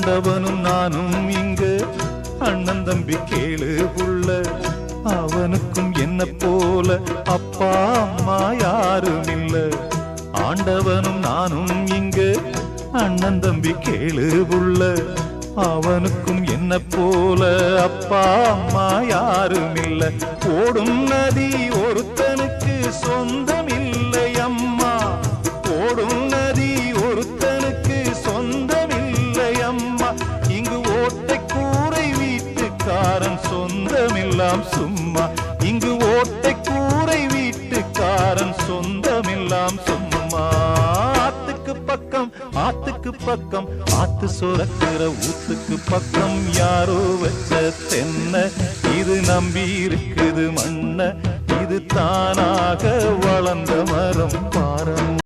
ஆண்டவனும் நானும் இங்கு அண்ணன் தம்பி கேளு புள்ள, அவனுக்கும் என்ன போல அப்பா அம்மா யாரும் இல்ல. ஆண்டவனும் நானும் இங்கு அண்ணன் தம்பி கேளு புள்ள, அவனுக்கும் என்ன போல அப்பா அம்மா யாரும் இல்ல. ஓடும் நதி ஒருத்தனுக்கு சொந்தம் இல்லை அம்மா, ஓடும் நதி ஒருத்தனுக்கு சொந்தம் இல்லை அம்மா. இங்கு ஓட்டை கூரை வீட்டுக்காரன் சொந்தமெல்லாம் சும்மா, இங்கு ஓட்டை கூரை வீட்டுக்காரன் சொந்தமெல்லாம் சும்மா. ஆத்துக்கு பக்கம் ஆத்துக்கு பக்கம் ஆத்து சுரக்கிற ஊத்துக்கு பக்கம் யாரோ வச்ச தென்ன, இது நம்பி இருக்குது மண்ண, இது தானாக வளர்ந்த மரம் பாரம்.